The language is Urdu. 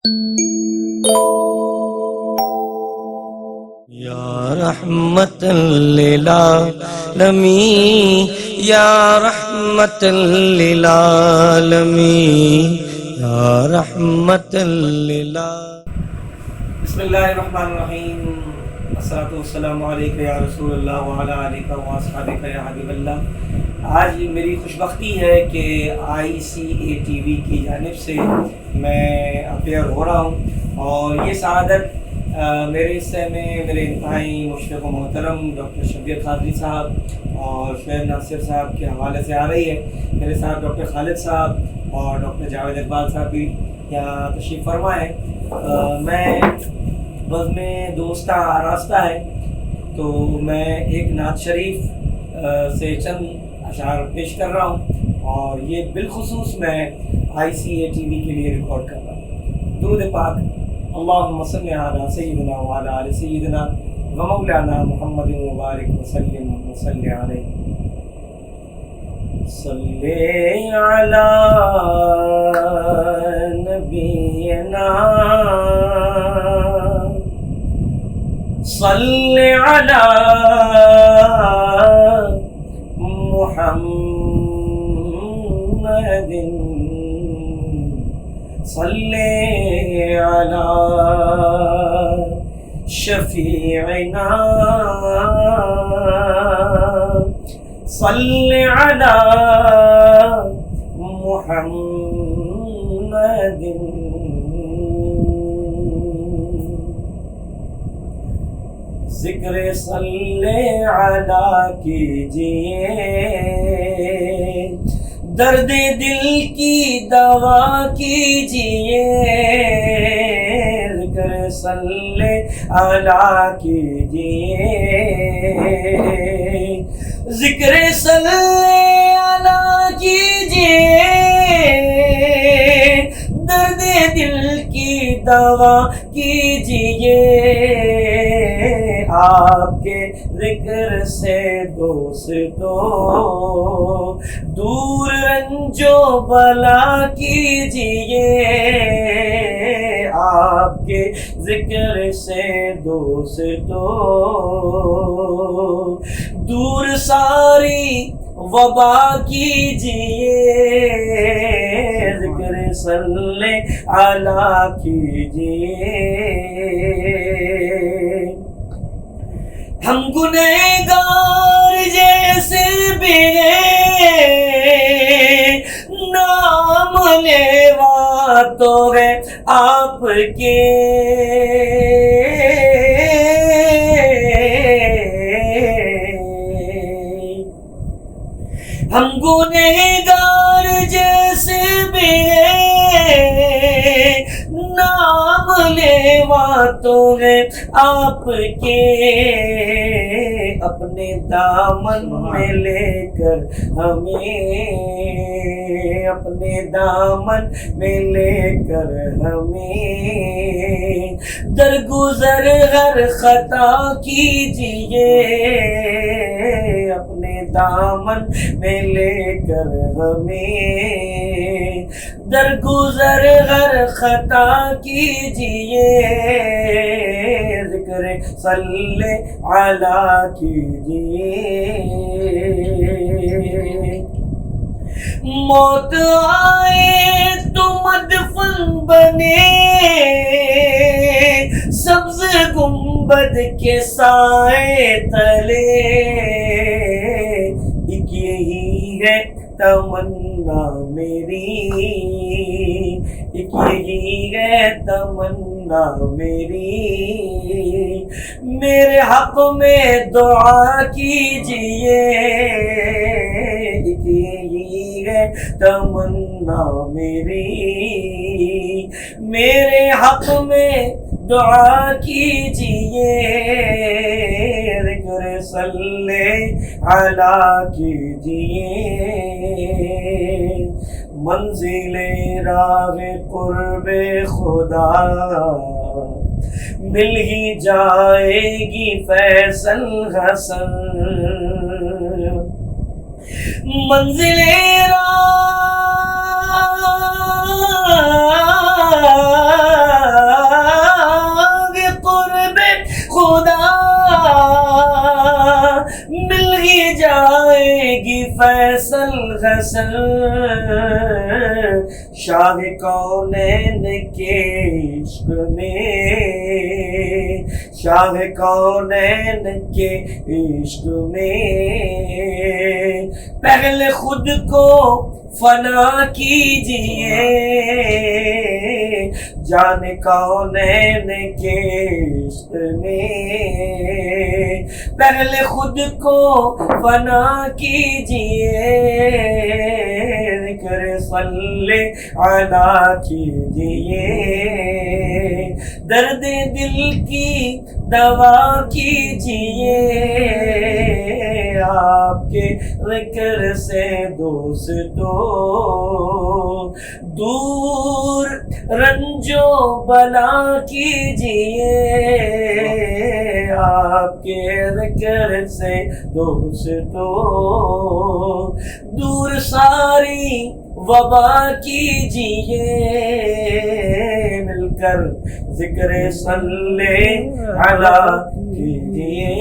یا رحمت للعالمین یا رحمت للعالمین یا رحمت للعالمین. بسم اللہ الرحمن الرحیم. الصلاۃ والسلام علیک یا رسول اللہ وعلی آلک و اصحابک یا حبیب اللہ. آج میری خوش بختی ہے کہ ICATV کی جانب سے میں اپیئر ہو رہا ہوں، اور یہ سعادت میرے حصے میں میرے انتہائی مشفق و محترم ڈاکٹر شبیر خادری صاحب اور شعیب ناصر صاحب کے حوالے سے آ رہی ہے. میرے ساتھ ڈاکٹر خالد صاحب اور ڈاکٹر جاوید اقبال صاحب بھی یہاں تشریف فرما ہے. میں بس میں دوستہ آراستہ ہے، تو میں ایک نعت شریف سے چند اشعار پیش کر رہا ہوں، اور یہ بالخصوص میں ICATV کے لیے ریکارڈ کر رہا ہوں. درود پاک. اللہم صلی علی سیدنا وعلی آل سیدنا ومولانا محمد مبارک وسلم وصلی علیہ. صلی علی نبینا صلی علی محمد صلی علی شفیعنا صلی علی محمد. ذکر صلی علی کیجئے، درد دل کی دوا کیجئے. ذکر صلی علی کیجئے، ذکر صلی علی کیجئے، درد دل کی دوا کیجئے. آپ کے ذکر سے دوستو دور رنج و بلا کیجئے. آپ کے ذکر سے دوستو دور ساری وبا کیجئے. ذکر صلی علی کیجئے. ہم گنہگار جیسے بھی ہیں، نام لیوا تو ہے آپ کے. ہم گنہگار جیسے بھی ہیں، نام لیوا تو ہے آپ کے. اپنے دامن میں لے کر ہمیں، اپنے دامن میں لے کر ہمیں درگزر ہر خطا کیجئے. اپنے دامن میں لے کر ہمیں درگزر ہر خطا کیجئے. ذکر صلی علی کیجئے. موت آئے تو مدفن بنے سبز گنبد کے سائے تلے. ایک یہی ہے تمنا میری، ایک یہی ہے تمنا میری. میرے حق میں دعا کیجئے. ایک یہی ہے تمنا میری، میرے حق میں دعا کیجئے. ذکر صلی علی کیجئے. منزل راہ قرب خدا مل ہی جائے گی فیصل حسن. منزل راہ حسن شاہ کونین کے عشق میں، شاہ کونین کے عشق میں پہلے خود کو فنا کیجئے، جان کونین کے عشق میں پہلے خود کو فنا کیجئے، ذکر صلی علی کیجئے، درد دل کی دوا کیجئے، آپ کے ذکر سے دوستو دور رنجو بلا کیجئے، آپ کے ذکر سے دوستو دور ساری وبا کیجئے، مل کر ذکر صلی علی کیجئے،